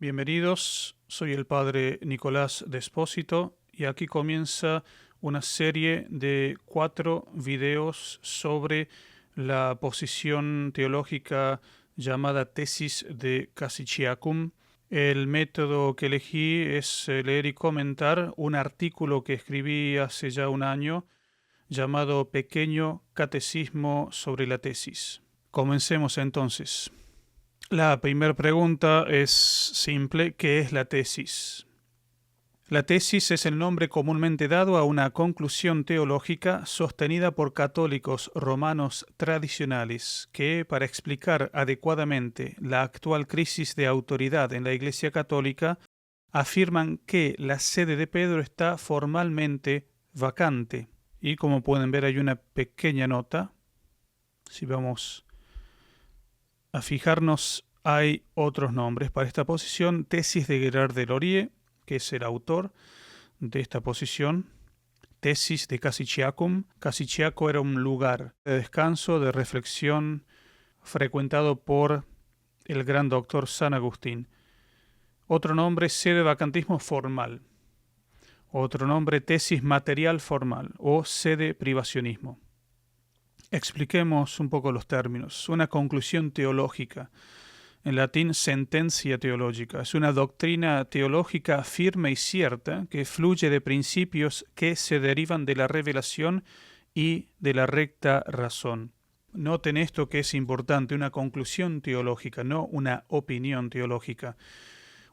Bienvenidos, soy el padre Nicolás Despósito y aquí comienza una serie de 4 videos sobre la posición teológica llamada tesis de Cassiciacum. El método que elegí es leer y comentar un artículo que escribí hace ya un año llamado Pequeño Catecismo sobre la tesis. Comencemos entonces. La primera pregunta es simple: ¿qué es la tesis? La tesis es el nombre comúnmente dado a una conclusión teológica sostenida por católicos romanos tradicionales que, para explicar adecuadamente la actual crisis de autoridad en la Iglesia Católica, afirman que la sede de Pedro está formalmente vacante. Y como pueden ver hay una pequeña nota. Si vamos a fijarnos, hay otros nombres para esta posición: tesis de Gerard de Laurier, que es el autor de esta posición; tesis de Cassiciacum. Cassiciaco era un lugar de descanso, de reflexión, frecuentado por el gran doctor San Agustín. Otro nombre, sede vacantismo formal. Otro nombre, tesis material formal o sede privacionismo. Expliquemos un poco los términos. Una conclusión teológica, en latín sentencia teológica, es una doctrina teológica firme y cierta que fluye de principios que se derivan de la revelación y de la recta razón. Noten esto que es importante: una conclusión teológica, no una opinión teológica.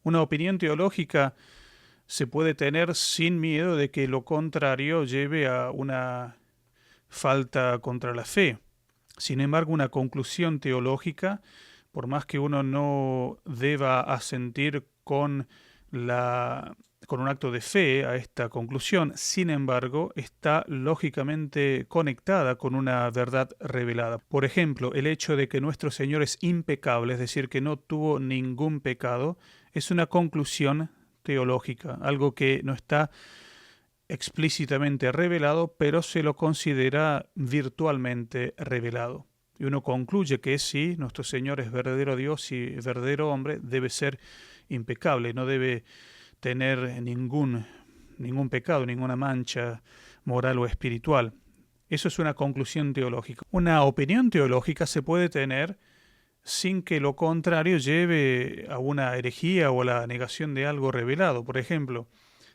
Una opinión teológica se puede tener sin miedo de que lo contrario lleve a una falta contra la fe. Sin embargo, una conclusión teológica, por más que uno no deba asentir con un acto de fe a esta conclusión, sin embargo, está lógicamente conectada con una verdad revelada. Por ejemplo, el hecho de que nuestro Señor es impecable, es decir, que no tuvo ningún pecado, es una conclusión teológica, algo que no está explícitamente revelado, pero se lo considera virtualmente revelado. Y uno concluye que si nuestro Señor es verdadero Dios y verdadero hombre, debe ser impecable, no debe tener ningún pecado, ninguna mancha moral o espiritual. Eso es una conclusión teológica. Una opinión teológica se puede tener sin que lo contrario lleve a una herejía o a la negación de algo revelado. Por ejemplo,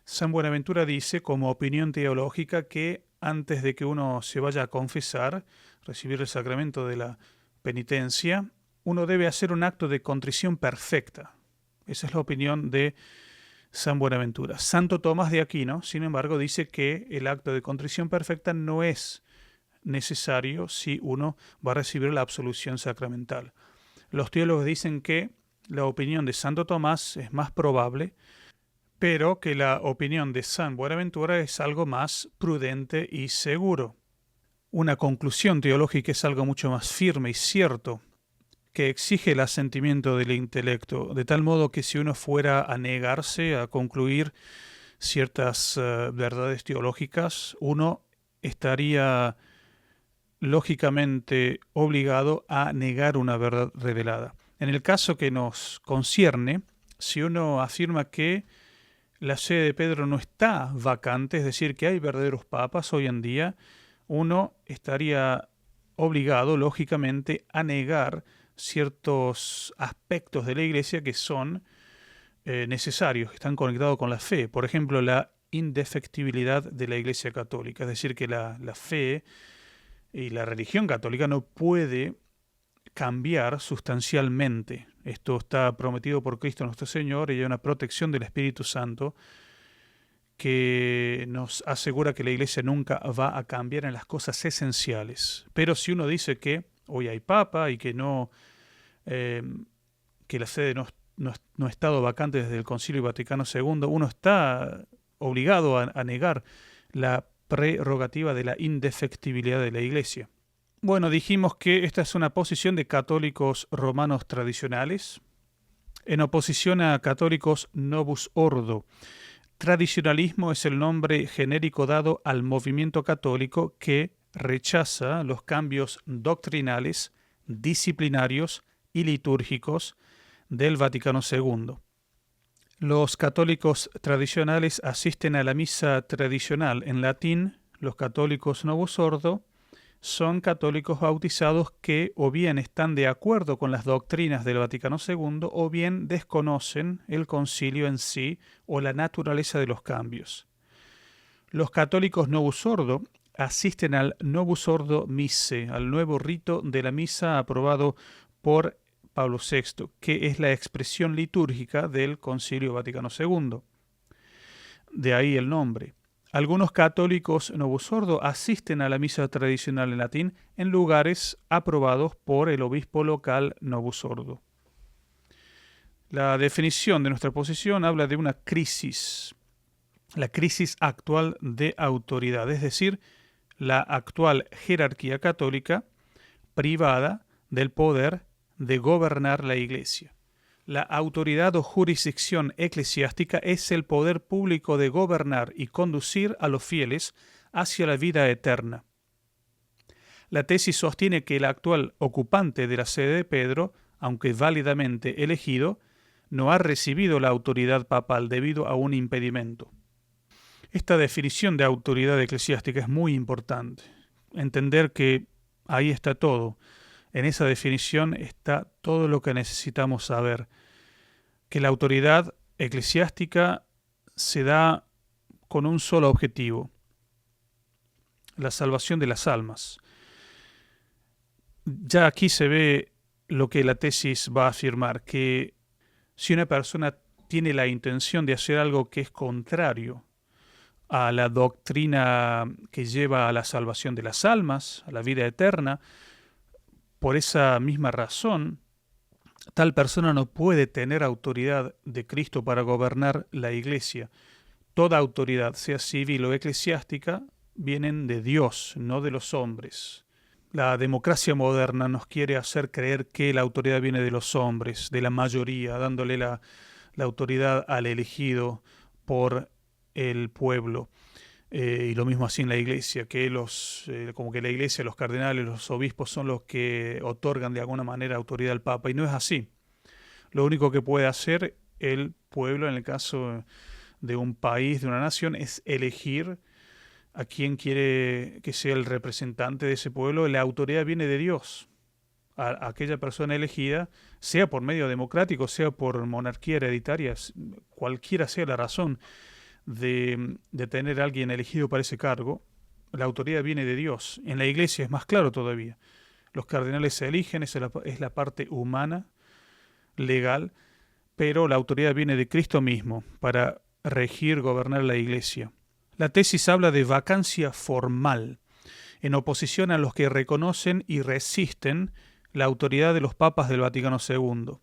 San Buenaventura dice, como opinión teológica, que antes de que uno se vaya a confesar, recibir el sacramento de la penitencia, uno debe hacer un acto de contrición perfecta. Esa es la opinión de San Buenaventura. Santo Tomás de Aquino, sin embargo, dice que el acto de contrición perfecta no es necesario si uno va a recibir la absolución sacramental. Los teólogos dicen que la opinión de Santo Tomás es más probable, pero que la opinión de San Buenaventura es algo más prudente y seguro. Una conclusión teológica es algo mucho más firme y cierto, que exige el asentimiento del intelecto, de tal modo que si uno fuera a negarse a concluir ciertas verdades teológicas, uno estaría lógicamente obligado a negar una verdad revelada. En el caso que nos concierne, si uno afirma que la sede de Pedro no está vacante, es decir, que hay verdaderos papas hoy en día, uno estaría obligado, lógicamente, a negar ciertos aspectos de la Iglesia que son necesarios, que están conectados con la fe. Por ejemplo, la indefectibilidad de la Iglesia Católica, es decir, que la fe y la religión católica no puede cambiar sustancialmente. Esto está prometido por Cristo nuestro Señor y hay una protección del Espíritu Santo que nos asegura que la Iglesia nunca va a cambiar en las cosas esenciales. Pero si uno dice que hoy hay Papa y que que la sede no ha estado vacante desde el Concilio Vaticano II, uno está obligado a negar la prerrogativa de la indefectibilidad de la Iglesia. Bueno, dijimos que esta es una posición de católicos romanos tradicionales, en oposición a católicos novus ordo. Tradicionalismo es el nombre genérico dado al movimiento católico que rechaza los cambios doctrinales, disciplinarios y litúrgicos del Vaticano II. Los católicos tradicionales asisten a la misa tradicional en latín. Los católicos Novus Ordo son católicos bautizados que o bien están de acuerdo con las doctrinas del Vaticano II o bien desconocen el concilio en sí o la naturaleza de los cambios. Los católicos Novus Ordo asisten al Novus Ordo Missae, al nuevo rito de la misa aprobado por Pablo VI, que es la expresión litúrgica del Concilio Vaticano II. De ahí el nombre. Algunos católicos Novus Ordo asisten a la misa tradicional en latín en lugares aprobados por el obispo local Novus Ordo. La definición de nuestra posición habla de una crisis, la crisis actual de autoridad, es decir, la actual jerarquía católica privada del poder de gobernar la Iglesia. La autoridad o jurisdicción eclesiástica es el poder público de gobernar y conducir a los fieles hacia la vida eterna. La tesis sostiene que el actual ocupante de la sede de Pedro, aunque válidamente elegido, no ha recibido la autoridad papal debido a un impedimento. Esta definición de autoridad eclesiástica es muy importante. Entender que ahí está todo. En esa definición está todo lo que necesitamos saber, que la autoridad eclesiástica se da con un solo objetivo, la salvación de las almas. Ya aquí se ve lo que la tesis va a afirmar, que si una persona tiene la intención de hacer algo que es contrario a la doctrina que lleva a la salvación de las almas, a la vida eterna, por esa misma razón, tal persona no puede tener autoridad de Cristo para gobernar la Iglesia. Toda autoridad, sea civil o eclesiástica, vienen de Dios, no de los hombres. La democracia moderna nos quiere hacer creer que la autoridad viene de los hombres, de la mayoría, dándole la autoridad al elegido por el pueblo. Y lo mismo así en la iglesia, que como que la iglesia, los cardenales, los obispos son los que otorgan de alguna manera autoridad al Papa, y no es así. Lo único que puede hacer el pueblo, en el caso de un país, de una nación, es elegir a quien quiere que sea el representante de ese pueblo. La autoridad viene de Dios. A aquella persona elegida, sea por medio democrático, sea por monarquía hereditaria, cualquiera sea la razón de tener a alguien elegido para ese cargo, la autoridad viene de Dios. En la iglesia es más claro todavía. Los cardenales se eligen, esa es la parte humana, legal, pero la autoridad viene de Cristo mismo para regir, gobernar la iglesia. La tesis habla de vacancia formal, en oposición a los que reconocen y resisten la autoridad de los papas del Vaticano II.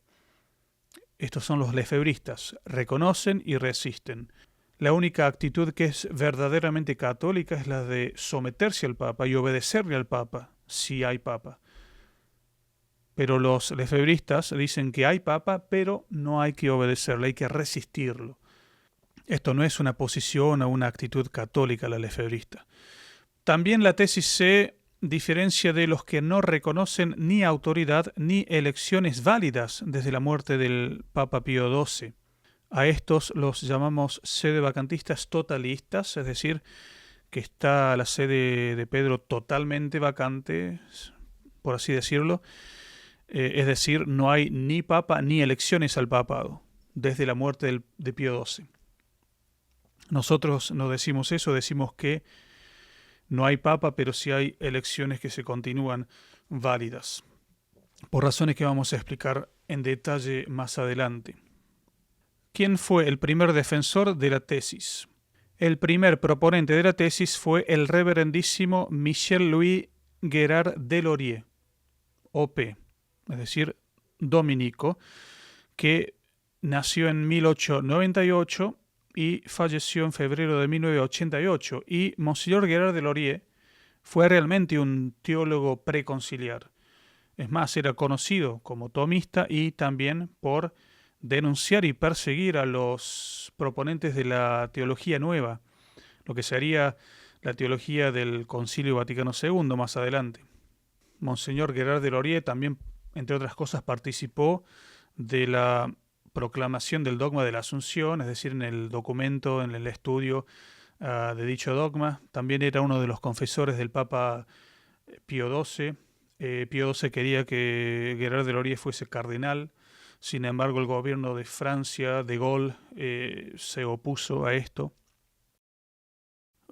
Estos son los lefebristas, reconocen y resisten. La única actitud que es verdaderamente católica es la de someterse al Papa y obedecerle al Papa, si hay Papa. Pero los lefebristas dicen que hay Papa, pero no hay que obedecerle, hay que resistirlo. Esto no es una posición o una actitud católica la lefebrista. También la tesis se diferencia de los que no reconocen ni autoridad ni elecciones válidas desde la muerte del Papa Pío XII. A estos los llamamos sedevacantistas totalistas, es decir, que está la sede de Pedro totalmente vacante, por así decirlo. Es decir, no hay ni papa ni elecciones al papado desde la muerte de Pío XII. Nosotros no decimos eso, decimos que no hay papa, pero sí hay elecciones que se continúan válidas, por razones que vamos a explicar en detalle más adelante. ¿Quién fue el primer defensor de la tesis? El primer proponente de la tesis fue el reverendísimo Michel-Louis Guérard de Laurier, O.P., es decir, dominico, que nació en 1898 y falleció en febrero de 1988. Y Monseñor Guérard de Laurier fue realmente un teólogo preconciliar. Es más, era conocido como tomista y también por denunciar y perseguir a los proponentes de la teología nueva, lo que sería la teología del Concilio Vaticano II más adelante. Monseñor Guérard de Laurier también, entre otras cosas, participó de la proclamación del dogma de la Asunción, es decir, en el documento, en el estudio de dicho dogma. También era uno de los confesores del Papa Pío XII. Pío XII quería que Gerard de Laurier fuese cardenal. Sin embargo, el gobierno de Francia, de Gaulle, se opuso a esto.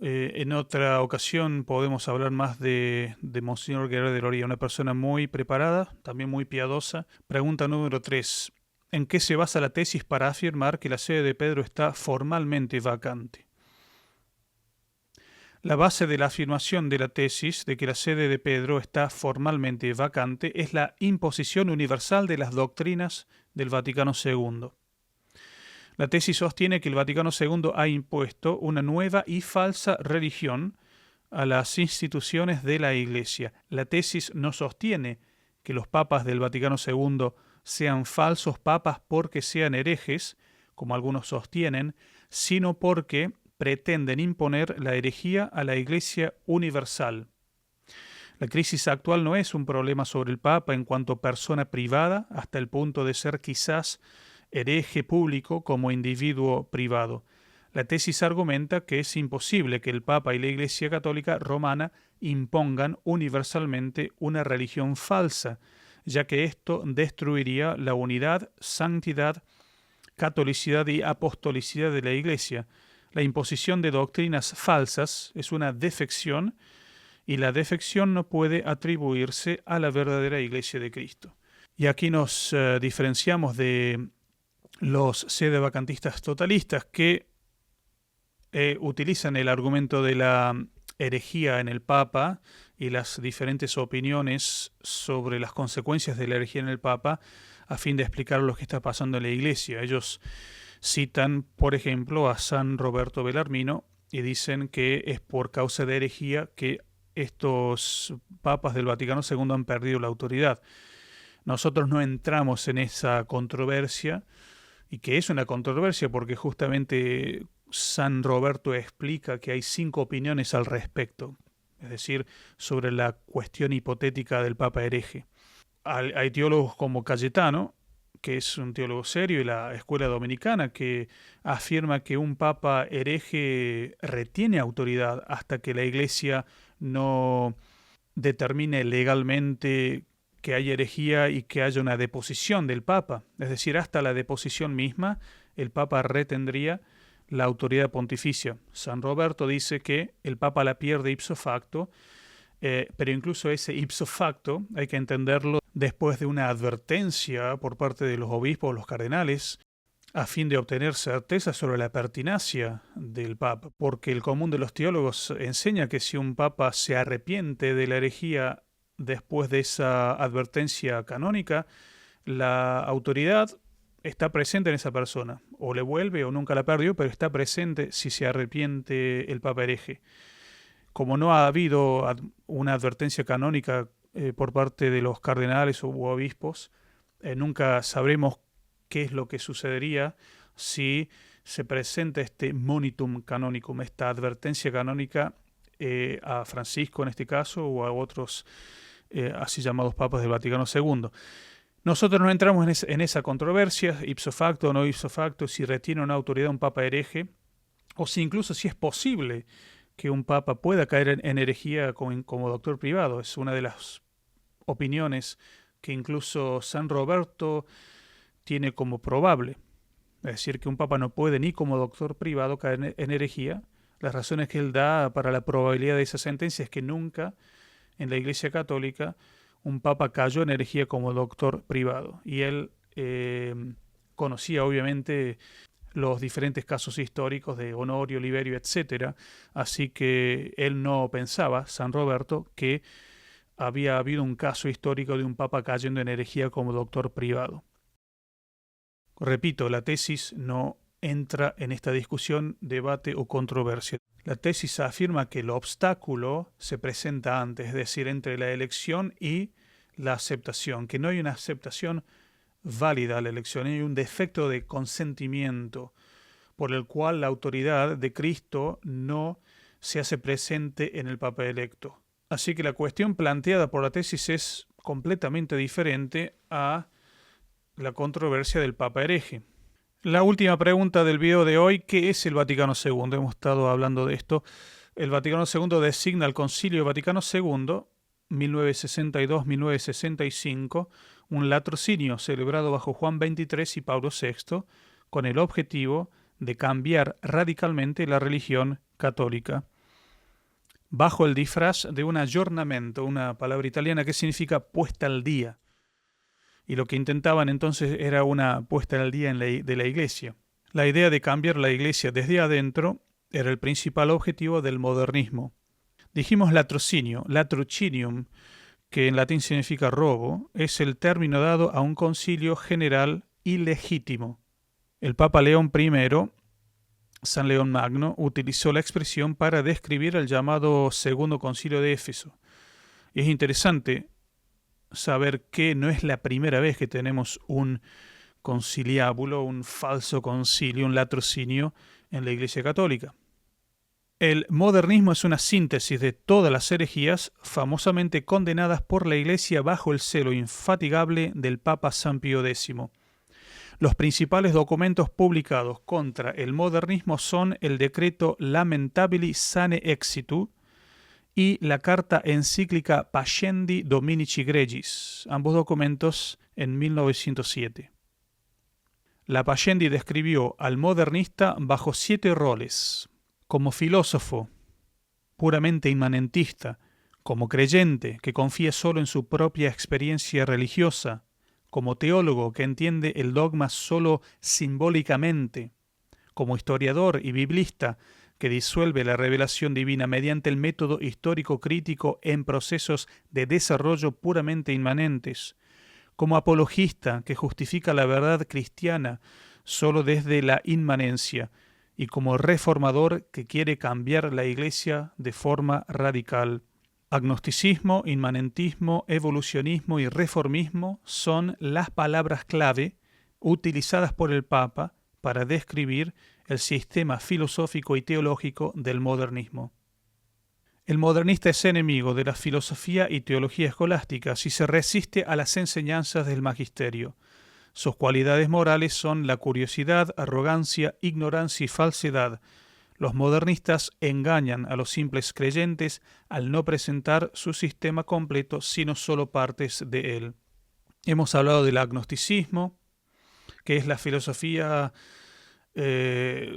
En otra ocasión podemos hablar más de Monseñor Gerard de Laurier, una persona muy preparada, también muy piadosa. Pregunta número 3. ¿En qué se basa la tesis para afirmar que la sede de Pedro está formalmente vacante? La base de la afirmación de la tesis de que la sede de Pedro está formalmente vacante es la imposición universal de las doctrinas del Vaticano II. La tesis sostiene que el Vaticano II ha impuesto una nueva y falsa religión a las instituciones de la Iglesia. La tesis no sostiene que los papas del Vaticano II sean falsos papas porque sean herejes, como algunos sostienen, sino porque pretenden imponer la herejía a la Iglesia universal. La crisis actual no es un problema sobre el Papa en cuanto persona privada, hasta el punto de ser quizás hereje público como individuo privado. La tesis argumenta que es imposible que el Papa y la Iglesia Católica Romana impongan universalmente una religión falsa, ya que esto destruiría la unidad, santidad, catolicidad y apostolicidad de la Iglesia. La imposición de doctrinas falsas es una defección y la defección no puede atribuirse a la verdadera Iglesia de Cristo. Y aquí nos diferenciamos de los sedevacantistas totalistas que utilizan el argumento de la herejía en el Papa y las diferentes opiniones sobre las consecuencias de la herejía en el Papa a fin de explicar lo que está pasando en la Iglesia. Ellos citan, por ejemplo, a San Roberto Bellarmino y dicen que es por causa de herejía que estos papas del Vaticano II han perdido la autoridad. Nosotros no entramos en esa controversia, y que es una controversia porque justamente San Roberto explica que hay 5 opiniones al respecto, es decir, sobre la cuestión hipotética del Papa hereje. Hay teólogos como Cayetano, que es un teólogo serio, y la escuela dominicana, que afirma que un papa hereje retiene autoridad hasta que la Iglesia no determine legalmente que haya herejía y que haya una deposición del Papa. Es decir, hasta la deposición misma, el Papa retendría la autoridad pontificia. San Roberto dice que el Papa la pierde ipso facto, pero incluso ese ipso facto hay que entenderlo después de una advertencia por parte de los obispos o los cardenales a fin de obtener certeza sobre la pertinacia del Papa, porque el común de los teólogos enseña que si un Papa se arrepiente de la herejía después de esa advertencia canónica, la autoridad está presente en esa persona, o le vuelve o nunca la perdió, pero está presente si se arrepiente el Papa hereje. Como no ha habido una advertencia canónica por parte de los cardenales u obispos, nunca sabremos qué es lo que sucedería si se presenta este monitum canonicum, esta advertencia canónica a Francisco en este caso o a otros así llamados papas del Vaticano II. Nosotros no entramos en esa controversia, ipso facto o no ipso facto, si retiene una autoridad un papa hereje, o si incluso si es posible que un papa pueda caer en herejía como doctor privado. Es una de las opiniones que incluso San Roberto tiene como probable. Es decir, que un papa no puede ni como doctor privado caer en herejía. Las razones que él da para la probabilidad de esa sentencia es que nunca en la Iglesia Católica un papa cayó en herejía como doctor privado. Y él conocía obviamente los diferentes casos históricos de Honorio, Liberio, etc. Así que él no pensaba, San Roberto, que había habido un caso histórico de un papa cayendo en herejía como doctor privado. Repito, la tesis no entra en esta discusión, debate o controversia. La tesis afirma que el obstáculo se presenta antes, es decir, entre la elección y la aceptación, que no hay una aceptación válida a la elección, hay un defecto de consentimiento por el cual la autoridad de Cristo no se hace presente en el Papa electo. Así que la cuestión planteada por la tesis es completamente diferente a la controversia del Papa hereje. La última pregunta del video de hoy, ¿qué es el Vaticano II? Hemos estado hablando de esto. El Vaticano II designa al Concilio Vaticano II, 1962-1965, un latrocinio celebrado bajo Juan XXIII y Pablo VI, con el objetivo de cambiar radicalmente la religión católica, bajo el disfraz de un aggiornamento, una palabra italiana que significa puesta al día. Y lo que intentaban entonces era una puesta al día de la Iglesia. La idea de cambiar la Iglesia desde adentro era el principal objetivo del modernismo. Dijimos latrocinio, latrocinium, que en latín significa robo, es el término dado a un concilio general ilegítimo. El Papa León I, San León Magno, utilizó la expresión para describir el llamado Segundo Concilio de Éfeso. Y es interesante saber que no es la primera vez que tenemos un conciliábulo, un falso concilio, un latrocinio en la Iglesia Católica. El modernismo es una síntesis de todas las herejías famosamente condenadas por la Iglesia bajo el celo infatigable del Papa San Pío X. Los principales documentos publicados contra el modernismo son el decreto Lamentabili Sane Exitu y la carta encíclica Pascendi Dominici Gregis, ambos documentos en 1907. La Pascendi describió al modernista bajo 7 roles: como filósofo, puramente inmanentista; como creyente, que confía solo en su propia experiencia religiosa; como teólogo, que entiende el dogma solo simbólicamente; como historiador y biblista, que disuelve la revelación divina mediante el método histórico crítico en procesos de desarrollo puramente inmanentes; como apologista, que justifica la verdad cristiana solo desde la inmanencia; y como reformador, que quiere cambiar la Iglesia de forma radical. Agnosticismo, inmanentismo, evolucionismo y reformismo son las palabras clave utilizadas por el Papa para describir el sistema filosófico y teológico del modernismo. El modernista es enemigo de la filosofía y teología escolásticas y se resiste a las enseñanzas del magisterio. Sus cualidades morales son la curiosidad, arrogancia, ignorancia y falsedad. Los modernistas engañan a los simples creyentes al no presentar su sistema completo, sino solo partes de él. Hemos hablado del agnosticismo, que es la filosofía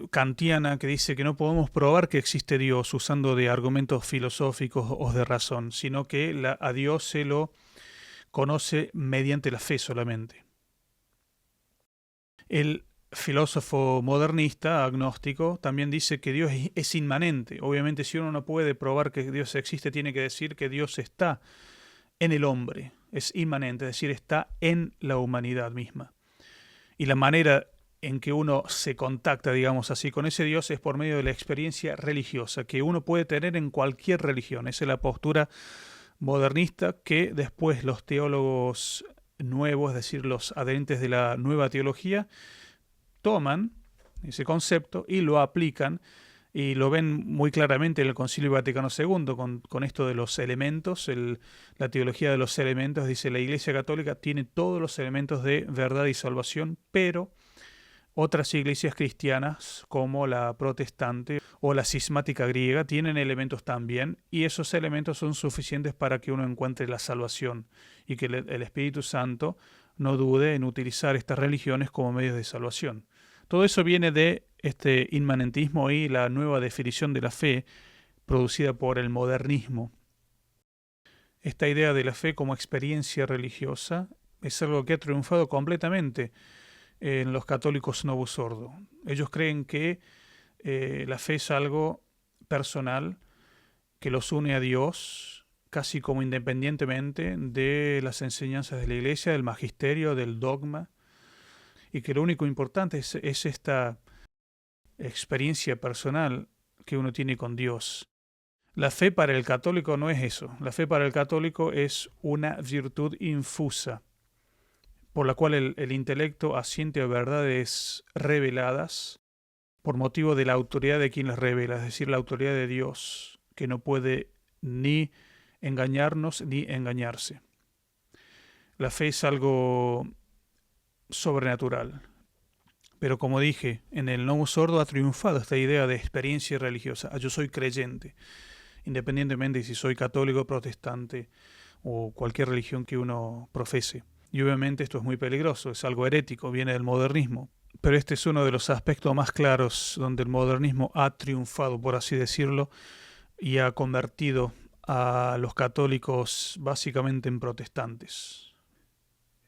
kantiana que dice que no podemos probar que existe Dios usando de argumentos filosóficos o de razón, sino que a Dios se lo conoce mediante la fe solamente. El filósofo modernista, agnóstico, también dice que Dios es inmanente. Obviamente, si uno no puede probar que Dios existe, tiene que decir que Dios está en el hombre, es inmanente, es decir, está en la humanidad misma. Y la manera en que uno se contacta, digamos así, con ese Dios es por medio de la experiencia religiosa, que uno puede tener en cualquier religión. Esa es la postura modernista que después los teólogos nuevos, es decir, los adherentes de la nueva teología, toman ese concepto y lo aplican, y lo ven muy claramente en el Concilio Vaticano II con esto de los elementos, la teología de los elementos. Dice: la Iglesia Católica tiene todos los elementos de verdad y salvación, pero otras iglesias cristianas, como la protestante o la cismática griega, tienen elementos también, y esos elementos son suficientes para que uno encuentre la salvación, y que el Espíritu Santo no dude en utilizar estas religiones como medios de salvación. Todo eso viene de este inmanentismo y la nueva definición de la fe producida por el modernismo. Esta idea de la fe como experiencia religiosa es algo que ha triunfado completamente en los católicos Novus Ordo. Ellos creen que la fe es algo personal que los une a Dios, casi como independientemente de las enseñanzas de la Iglesia, del magisterio, del dogma, y que lo único importante es esta experiencia personal que uno tiene con Dios. La fe para el católico no es eso. La fe para el católico es una virtud infusa, por la cual el intelecto asiente a verdades reveladas por motivo de la autoridad de quien las revela, es decir, la autoridad de Dios, que no puede ni engañarnos ni engañarse. La fe es algo sobrenatural. Pero como dije, en el Novo Sordo ha triunfado esta idea de experiencia religiosa. Yo soy creyente, independientemente de si soy católico, protestante o cualquier religión que uno profese. Y obviamente esto es muy peligroso, es algo herético, viene del modernismo. Pero este es uno de los aspectos más claros donde el modernismo ha triunfado, por así decirlo, y ha convertido a los católicos básicamente en protestantes.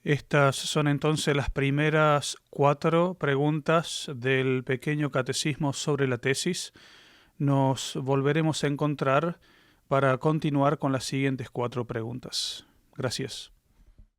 Estas son entonces las primeras 4 preguntas del pequeño catecismo sobre la tesis. Nos volveremos a encontrar para continuar con las siguientes 4 preguntas. Gracias.